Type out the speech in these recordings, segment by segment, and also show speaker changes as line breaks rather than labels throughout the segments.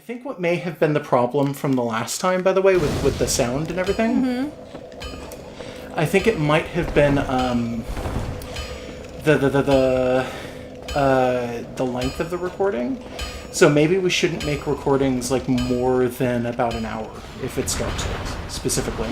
think what may have been the problem from the last time, by the way, with the sound and everything, I think it might have been the length of the recording. So maybe we shouldn't make recordings like more than about an hour if it's Dark Souls specifically.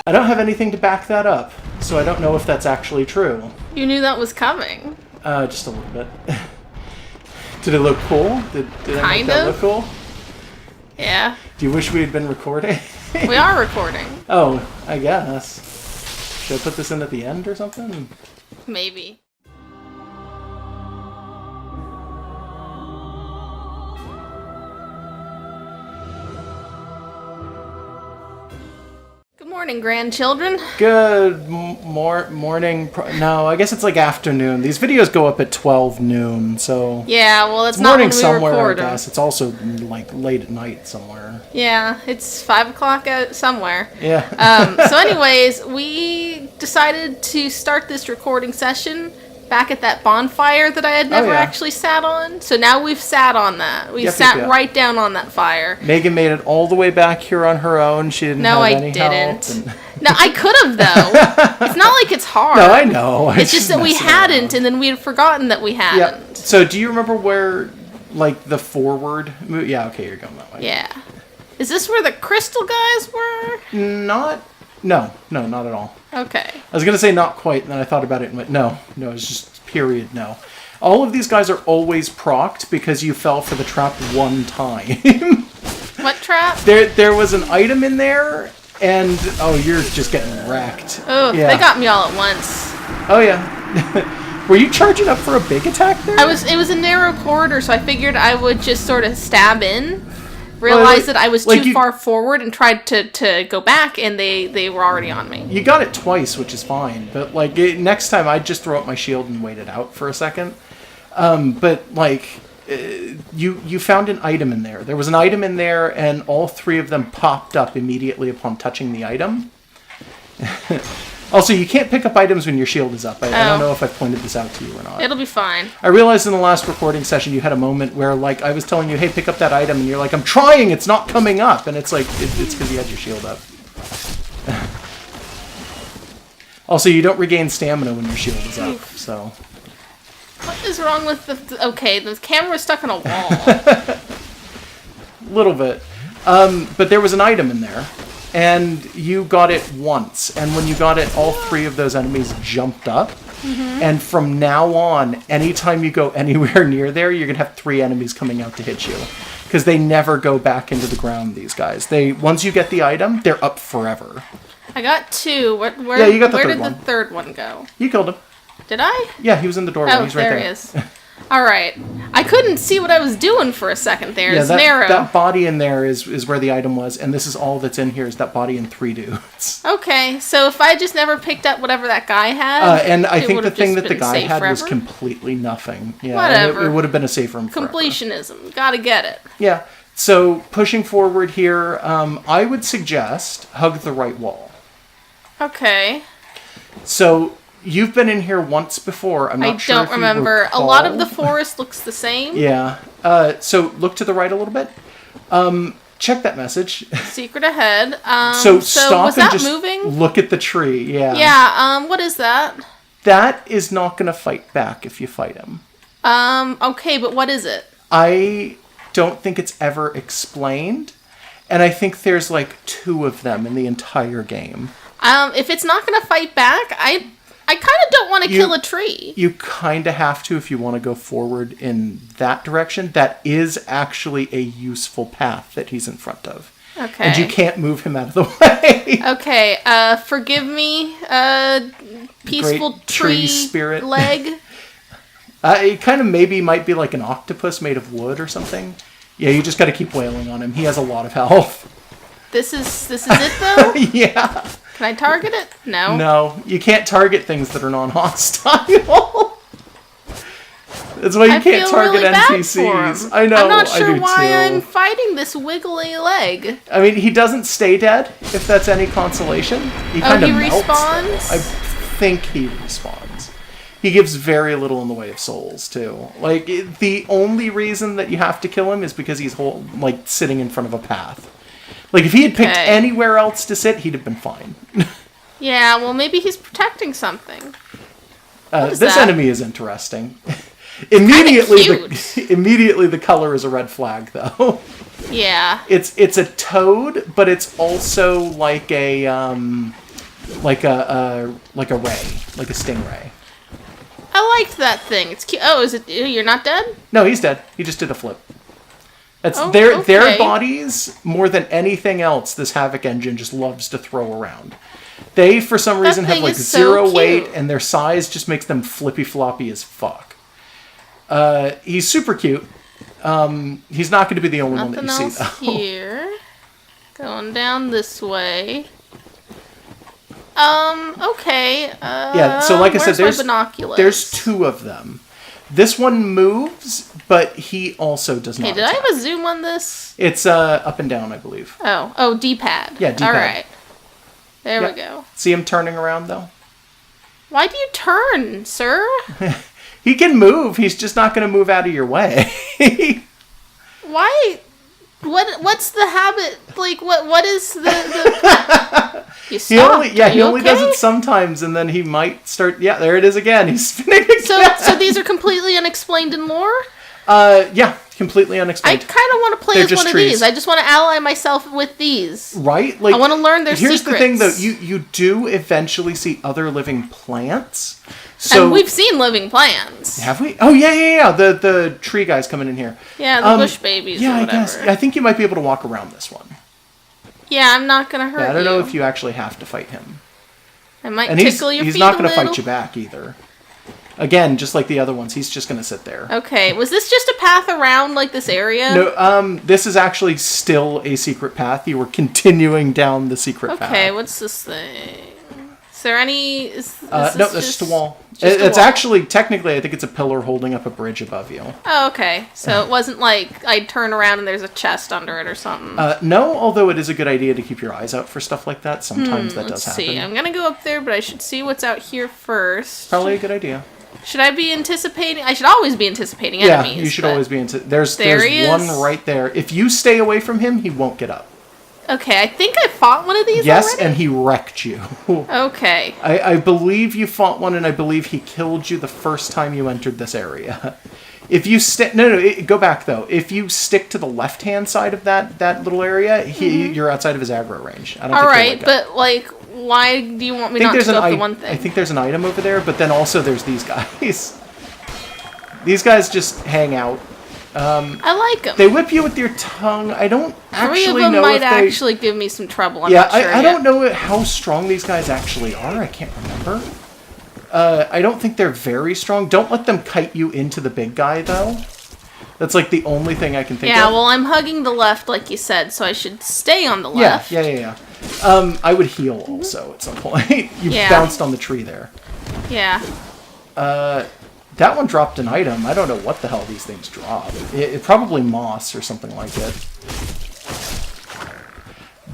I don't have anything to back that up, so I don't know if that's actually true.
You knew that was coming.
Just a little bit. Did it look cool? Did I make that look cool?
Yeah.
Do you wish we had been recording?
We are recording.
Oh, I guess. Should I put this in at the end or something?
Maybe. Good morning, grandchildren.
Good morning. No, I guess it's like afternoon. These videos go up at 12 noon, so...
Yeah, well, it's not
morning
when we
somewhere,
record
I
them.
guess. It's also like late at night somewhere.
Yeah, it's 5 o'clock out somewhere.
Yeah.
So anyways, we decided to start this recording session back at that bonfire that I had never actually sat on. So now we've sat on that. We sat right down on that fire.
Megan made it all the way back here on her own. She didn't have any help. No, I didn't.
No, I could have, though. It's not like it's hard.
No, I know.
It's just that we hadn't, and then we had forgotten that we hadn't.
Yeah. So do you remember where, like, the forward... Yeah, okay, you're going that way.
Yeah. Is this where the crystal guys were?
No, not at all.
Okay.
I was going to say not quite, and then I thought about it and went, no, it's just period, no. All of these guys are always procced because you fell for the trap one time.
What trap?
There was an item in there, and, oh, you're just getting wrecked.
Oh, yeah. They got me all at once.
Oh, yeah. Were you charging up for a big attack there?
It was a narrow corridor, so I figured I would just sort of stab in. Realized that I was too far forward and tried to go back, and they were already on me.
You got it twice, which is fine. But, like, next time I'd just throw up my shield and wait it out for a second. But, like, you found an item in there. There was an item in there, and all three of them popped up immediately upon touching the item. Also, you can't pick up items when your shield is up. I don't know if I pointed this out to you or not.
It'll be fine.
I realized in the last recording session you had a moment where, like, I was telling you, hey, pick up that item, and you're like, I'm trying, it's not coming up. And it's like, it's because you had your shield up. Also, you don't regain stamina when your shield is up, so...
What is wrong with the camera's stuck on a wall.
Little bit. But there was an item in there. And you got it once. And when you got it, all three of those enemies jumped up. Mm-hmm. And from now on, anytime you go anywhere near there, you're going to have three enemies coming out to hit you. Because they never go back into the ground, these guys. Once you get the item, they're up forever.
I got two. Where
you got the third one.
Where did the third one go?
You killed him.
Did I?
Yeah, he was in the doorway. He's right there.
There he is. All right. I couldn't see what I was doing for a second there.
Yeah,
it's narrow.
That body in there is where the item was, and this is all that's in here is that body and three dudes.
Okay, so if I just never picked up whatever that guy had...
and I think the thing that the guy had was completely nothing. Yeah,
whatever.
It would have been a safe room forever.
Completionism. Gotta get it.
Yeah. So, pushing forward here, I would suggest hug the right wall.
Okay.
So... You've been in here once before. I'm not sure if you recall. I don't remember.
A lot of the forest looks the same.
Yeah. So look to the right a little bit. Check that message.
Secret ahead.
So stop
was
and
that
just
moving?
Look at the tree. Yeah.
Yeah. What is that?
That is not going to fight back if you fight him.
Okay, but what is it?
I don't think it's ever explained, and I think there's like two of them in the entire game.
If it's not going to fight back, I kind of don't want to kill a tree.
You kind of have to if you want to go forward in that direction. That is actually a useful path that he's in front of.
Okay.
And you can't move him out of the way.
Okay. Forgive me, peaceful
Great tree spirit
leg.
It kind of maybe might be like an octopus made of wood or something. Yeah, you just got to keep wailing on him. He has a lot of health.
This is it though?
Yeah.
Can I target it? No.
No, you can't target things that are non-hostile. That's why you can't target
really
NPCs. I know.
I'm not sure why
too.
I'm fighting this wiggly leg.
I mean, he doesn't stay dead, if that's any consolation. He kind of melts.
Respawns?
I think he respawns. He gives very little in the way of souls, too. Like, the only reason that you have to kill him is because he's sitting in front of a path. Like, if he had picked anywhere else to sit, he'd have been fine.
Yeah, well, maybe he's protecting something.
This enemy is interesting. Immediately, the color is a red flag, though.
Yeah.
It's a toad, but it's also like a ray, like a stingray.
I liked that thing. It's cute. Oh, is it? You're not dead?
No, he's dead. He just did a flip. That's
okay.
Their bodies, more than anything else, this Havoc engine just loves to throw around. They, for some reason, have like zero weight, and their size just makes them flippy floppy as fuck. He's super cute. He's not going to be the only one that you see, though.
Here. Going down this way. Okay.
Yeah, so like I said, there's two of them. This one moves, but he also does not.
Hey, did I have a zoom on this?
It's up and down, I believe.
Oh, D-pad.
Yeah, D-pad.
All right. There we go.
See him turning around, though?
Why do you turn, sir?
He can move. He's just not going to move out of your way.
Why? What's the habit? Like, what is the... You stopped.
He only does it sometimes, and then he might start... Yeah, there it is again. He's spinning again.
So these are completely unexplained in lore?
Yeah, completely unexplained.
I kind of want to play as one of these. I just want to ally myself with these.
Right? Like,
I want to learn their secrets.
Here's the thing, though. You do eventually see other living plants. So,
and we've seen living plants.
Have we? Oh, yeah. The tree guys coming in here.
Yeah, the bush babies or whatever.
I guess. I think you might be able to walk around this one.
Yeah, I'm not going to hurt you.
I don't know if you actually have to fight him.
I might tickle your feet a little.
He's not going to fight you back, either. Again, just like the other ones, he's just going to sit there.
Okay, was this just a path around, like, this area?
No, this is actually still a secret path. You were continuing down the secret path.
Okay, what's this thing? Is there any...
no, that's just a wall. It's actually, technically, I think it's a pillar holding up a bridge above you.
Oh, okay. So it wasn't like I'd turn around and there's a chest under it or something.
No, although it is a good idea to keep your eyes out for stuff like that. Sometimes that does happen.
Let's see. I'm going to go up there, but I should see what's out here first.
Probably a good idea.
Should I be anticipating? I should always be anticipating enemies.
Yeah, you should always be There's one right there. If you stay away from him, he won't get up.
Okay, I think I fought one of these already.
And he wrecked you.
Okay.
I believe you fought one, and I believe he killed you the first time you entered this area. If you go back, though. If you stick to the left-hand side of that little area, you're outside of his aggro range. I don't think
but, like, why do you want me not to go up the one thing?
I think there's an item over there, but then also there's these guys. These guys just hang out.
I like them.
They whip you with their tongue. I don't actually know if they... 3 of them
might actually give me some trouble. I'm not sure
I don't know how strong these guys actually are. I can't remember. I don't think they're very strong. Don't let them kite you into the big guy, though. That's like the only thing I can think of.
Yeah, well, I'm hugging the left, like you said, so I should stay on the left.
Yeah. I would heal also at some point. You bounced on the tree there.
Yeah.
That one dropped an item. I don't know what the hell these things drop. It probably moss or something like it.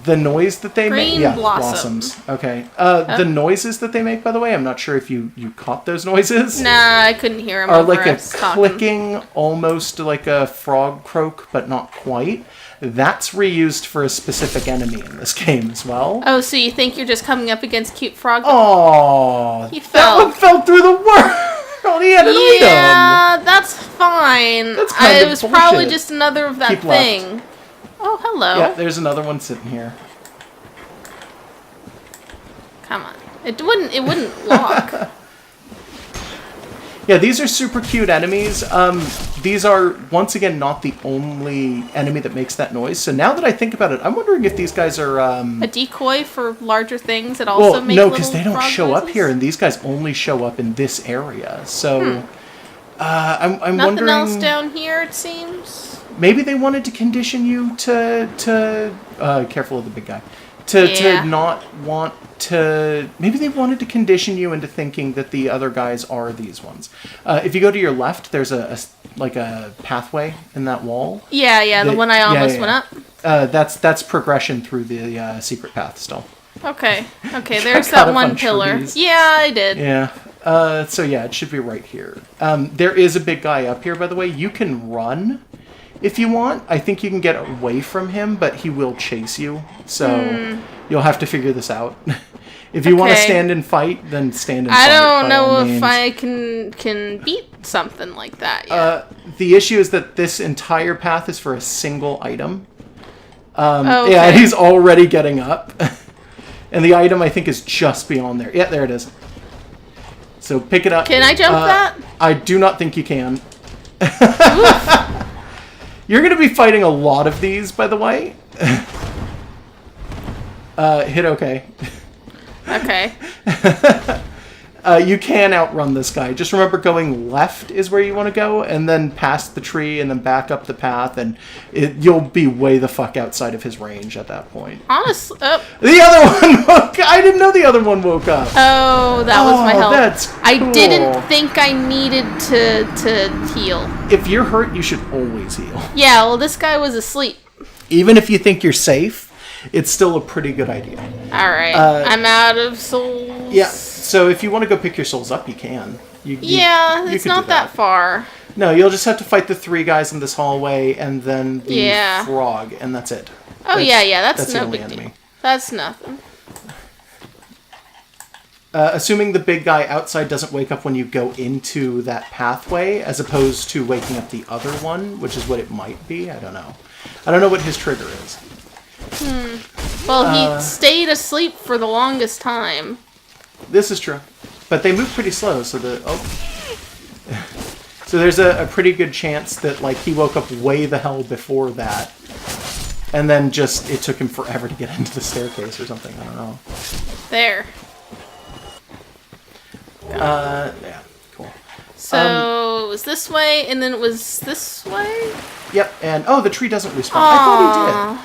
The noise that they make... Yeah, blossoms. Okay. The noises that they make, by the way, I'm not sure if you caught those noises.
Nah, I couldn't hear them.
Are like a clicking, almost like a frog croak, but not quite. That's reused for a specific enemy in this game as well.
Oh, so you think you're just coming up against cute frog?
Oh,
that
one fell through the world. He had an item.
Yeah, that's fine.
That's kind of
It was
bullshit.
probably just another of that thing.
Left.
Oh, hello.
Yeah, there's another one sitting here.
Come on. It wouldn't lock.
Yeah, these are super cute enemies. These are, once again, not the only enemy that makes that noise. So now that I think about it, I'm wondering if these guys are...
a decoy for larger things that also make
no, because they don't show
noises?
up here, and these guys only show up in this area. So I'm
Nothing
wondering...
Nothing else down here, it seems?
Maybe they wanted to condition you to careful of the big guy. To not want to... Maybe they wanted to condition you into thinking that the other guys are these ones. If you go to your left, there's a pathway in that wall.
Yeah, the one I almost went up.
That's progression through the secret path still.
Okay, there's that one pillar.
Trees.
Yeah, I did.
Yeah. So yeah, it should be right here. There is a big guy up here, by the way. You can run if you want. I think you can get away from him, but he will chase you. So you'll have to figure this out. If you want to stand and fight, then stand and fight.
I don't know if I can beat something like that yet.
The issue is that this entire path is for a single item.
Okay.
Yeah, he's already getting up. And the item, I think, is just beyond there. Yeah, there it is. So pick it up.
Can I jump that?
I do not think you can. You're going to be fighting a lot of these, by the way. Hit OK.
Okay.
You can outrun this guy. Just remember going left is where you want to go, and then past the tree, and then back up the path, and you'll be way the fuck outside of his range at that point.
Honestly,
the other one woke up. I didn't know the other one woke up.
Oh, that was my help.
That's cool.
I didn't think I needed to heal.
If you're hurt, you should always heal.
Yeah, well, this guy was asleep.
Even if you think you're safe, it's still a pretty good idea.
Alright, I'm out of souls.
Yeah, so if you want to go pick your souls up, you can.
It's not that far.
No, you'll just have to fight the 3 guys in this hallway and then the frog, and that's it.
Oh, that's no big deal. That's nothing.
Assuming the big guy outside doesn't wake up when you go into that pathway, as opposed to waking up the other one, which is what it might be. I don't know. I don't know what his trigger is.
Well, he stayed asleep for the longest time.
This is true. But they move pretty slow, so so there's a pretty good chance that, like, he woke up way the hell before that. And then just, it took him forever to get into the staircase or something. I don't know.
There.
Yeah, cool.
So, it was this way, and then it was this way?
Yep, and, the tree doesn't respawn. I thought he did.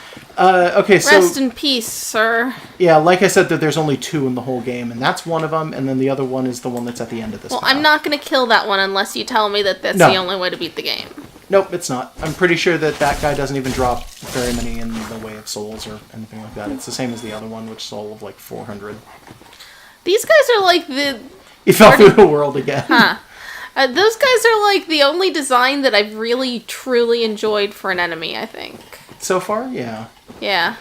Okay, so...
Rest in peace, sir.
Yeah, like I said, that there's only 2 in the whole game, and that's one of them, and then the other one is the one that's at the end of this path.
I'm not going to kill that one unless you tell me that that's the only way to beat the game.
Nope, it's not. I'm pretty sure that guy doesn't even drop very many in the way of souls or anything like that. It's the same as the other one, which soul of like 400.
These guys are like the...
He fell through the world again.
Huh. Those guys are like the only design that I've really, truly enjoyed for an enemy, I think.
So far, yeah.
Yeah.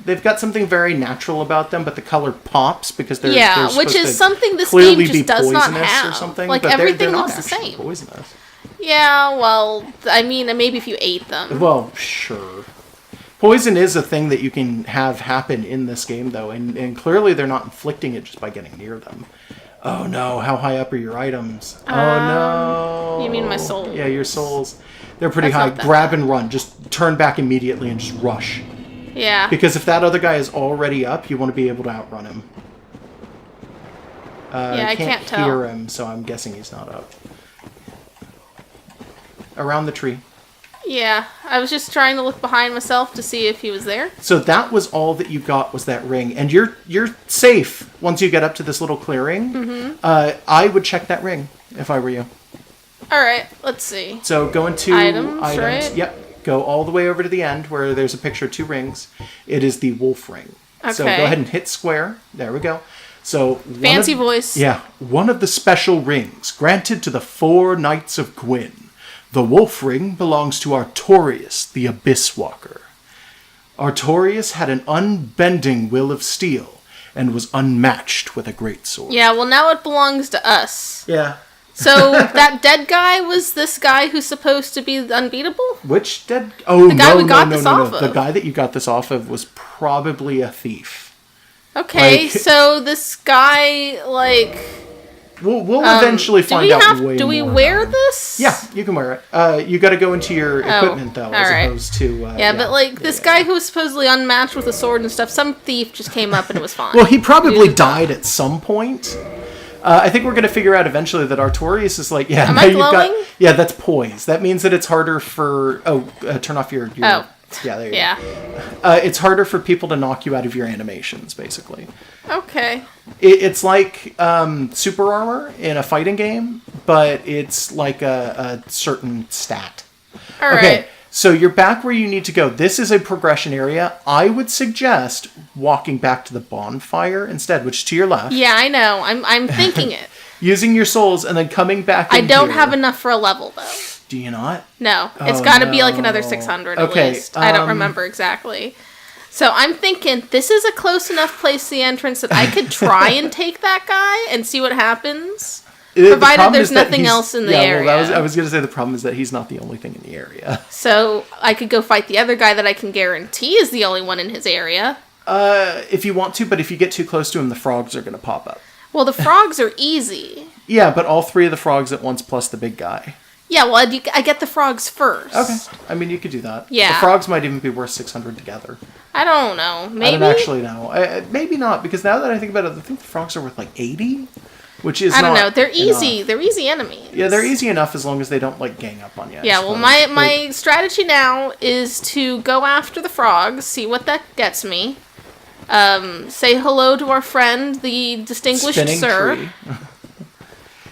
They've got something very natural about them, but the color pops because they're
which is something this game just does not have.
Or something,
like,
but
everything
they're
looks the same.
Poisonous.
Yeah, well, I mean, maybe if you ate them.
Well, sure. Poison is a thing that you can have happen in this game, though, and clearly they're not inflicting it just by getting near them. Oh no, how high up are your items? Oh no.
You mean my souls?
Yeah, your souls. They're pretty high. Grab and run. Just turn back immediately and just rush.
Yeah.
Because if that other guy is already up, you want to be able to outrun him.
I can't tell.
Hear him, so I'm guessing he's not up. Around the tree.
Yeah, I was just trying to look behind myself to see if he was there.
So that was all that you got, was that ring. And you're safe once you get up to this little clearing. Mm-hmm. I would check that ring if I were you.
Alright, let's see.
So go into
items. Right?
Yep. Go all the way over to the end where there's a picture of 2 rings. It is the wolf ring.
Okay.
So go ahead and hit square. There we go. So
fancy voice.
Yeah. One of the special rings granted to the 4 Knights of Gwyn. The wolf ring belongs to Artorius, the Abyss Walker. Artorius had an unbending will of steel and was unmatched with a great sword.
Yeah, well now it belongs to us.
Yeah.
So that dead guy was this guy who's supposed to be unbeatable?
Which dead? Oh,
the guy we got this off of.
The guy that you got this off of was probably a thief.
Okay, so this guy, like...
We'll eventually find out way more.
Do we wear this?
Yeah, you can wear it. You got to go into your equipment, though, as opposed to...
but like, this guy who was supposedly unmatched with a sword and stuff, some thief just came up and it was fine.
Well, he probably died at some point. I think we're going to figure out eventually that Artorius is like... Yeah,
am I glowing?
Yeah, that's poise. That means that it's harder for... turn off your... Yeah, there you go. It's harder for people to knock you out of your animations, basically.
Okay.
It's like super armor in a fighting game, but it's like a certain stat.
All right.
Okay, So you're back where you need to go. This is a progression area. I would suggest walking back to the bonfire instead, which is to your left.
Yeah, I know. I'm thinking it.
Using your souls and then coming back in
I don't
here.
have enough for a level, though.
Do you not?
No. It's got to be like another 600 at least. I don't remember exactly. So I'm thinking this is a close enough place to the entrance that I could try and take that guy and see what happens. Provided there's nothing else in the area.
Well, I was going to say the problem is that he's not the only thing in the area.
So I could go fight the other guy that I can guarantee is the only one in his area.
If you want to, but if you get too close to him, the frogs are going to pop up.
Well, the frogs are easy.
Yeah, but all 3 of the frogs at once plus the big guy.
Yeah, well, I get the frogs first.
Okay. I mean, you could do that.
Yeah.
The frogs might even be worth 600 together.
I don't know. Maybe?
I don't actually know. Maybe not, because now that I think about it, I think the frogs are worth like 80, which is
I don't
not
know. They're easy.
enough.
They're easy enemies.
Yeah, they're easy enough as long as they don't, like, gang up on you.
Yeah, well, my strategy now is to go after the frogs, see what that gets me. Say hello to our friend, the distinguished
Spinning
sir.
Tree.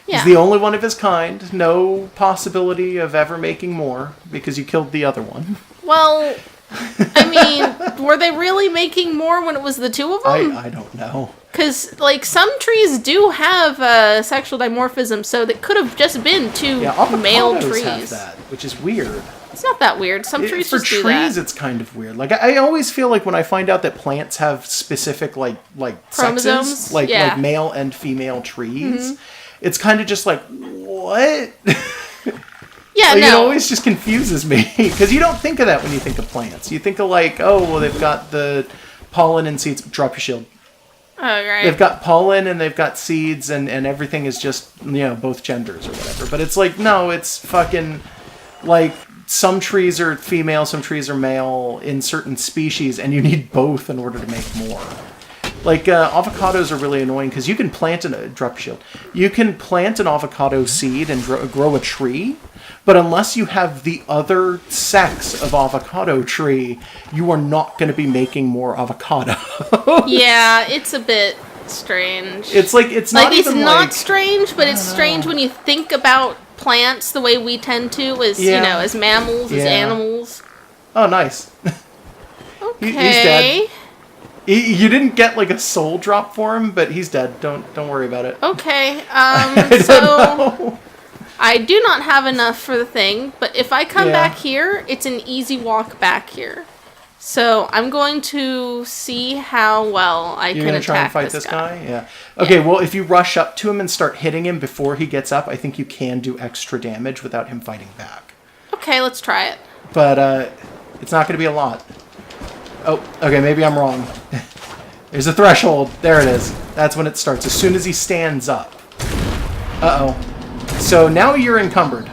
Yeah.
He's the only one of his kind. No possibility of ever making more, because you killed the other one.
Well, I mean, were they really making more when it was the 2 of them?
I don't know.
Because, like, some trees do have sexual dimorphism, so that could have just been 2 male
avocados
trees.
have that, which is weird.
It's not that weird. Some trees just do that.
For trees, it's kind of weird. Like, I always feel like when I find out that plants have specific, like
chromosomes?
sexes, like male and female trees, it's kind of just like, what?
Yeah,
It always just confuses me, because you don't think of that when you think of plants. You think of, like, oh, well, they've got the pollen and seeds. Drop your shield.
Oh, right.
They've got pollen and they've got seeds, and everything is just, both genders or whatever. But it's like, no, it's fucking, like, some trees are female, some trees are male in certain species, and you need both in order to make more. Like, avocados are really annoying, because you can plant drop your shield. You can plant an avocado seed and grow a tree, but unless you have the other sex of avocado tree, you are not going to be making more avocado.
Yeah, it's a bit strange.
It's like, it's not
like,
even
it's not strange, but it's strange when you think about plants the way we tend to as, as mammals, as animals.
Oh, nice.
Okay.
He's dead. You didn't get, like, a soul drop for him, but he's dead. Don't worry about it.
Okay. So I do not have enough for the thing, but if I come back here, it's an easy walk back here. So I'm going to see how well I can attack this guy. You're going to try and fight this guy?
Yeah. Okay, well, if you rush up to him and start hitting him before he gets up, I think you can do extra damage without him fighting back.
Okay, let's try it.
But it's not going to be a lot. Oh, okay, maybe I'm wrong. There's a threshold. There it is. That's when it starts. As soon as he stands up. Uh-oh. So now you're encumbered.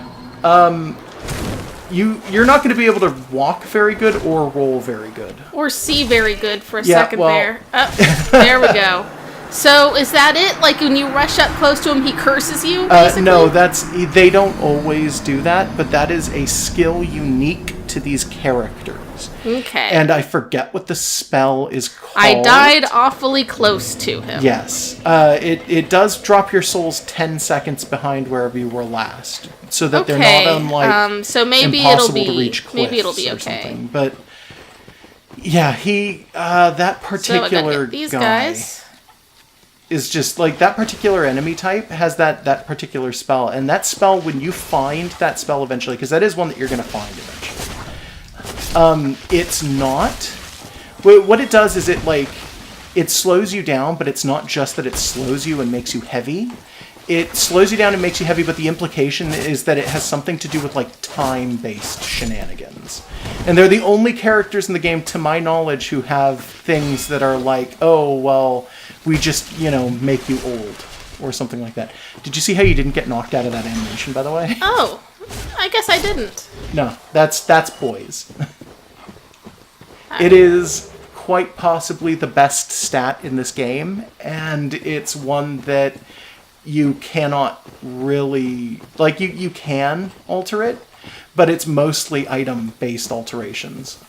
You're not going to be able to walk very good or roll very good.
Or see very good for a second there. Oh, there we go. So is that it? Like when you rush up close to him, he curses you, basically?
No, they don't always do that, but that is a skill unique to these characters.
Okay.
And I forget what the spell is called.
I died awfully close to him.
Yes. It does drop your souls 10 seconds behind wherever you were last, so that they're not on, like,
so maybe
impossible to reach cliffs
okay.
or something. But yeah, that particular
these
guy
guys
is just like, that particular enemy type has that particular spell, and that spell, when you find that spell eventually, because that is one that you're going to find eventually. It's not. What it does is it slows you down, but it's not just that it slows you and makes you heavy. It slows you down and makes you heavy, but the implication is that it has something to do with, like, time-based shenanigans. And they're the only characters in the game, to my knowledge, who have things that are like, oh, well, we just, make you old, or something like that. Did you see how you didn't get knocked out of that animation, by the way?
Oh, I guess I didn't.
No, that's poise. It is quite possibly the best stat in this game, and it's one that you cannot really, like, you can alter it, but it's mostly item-based alterations.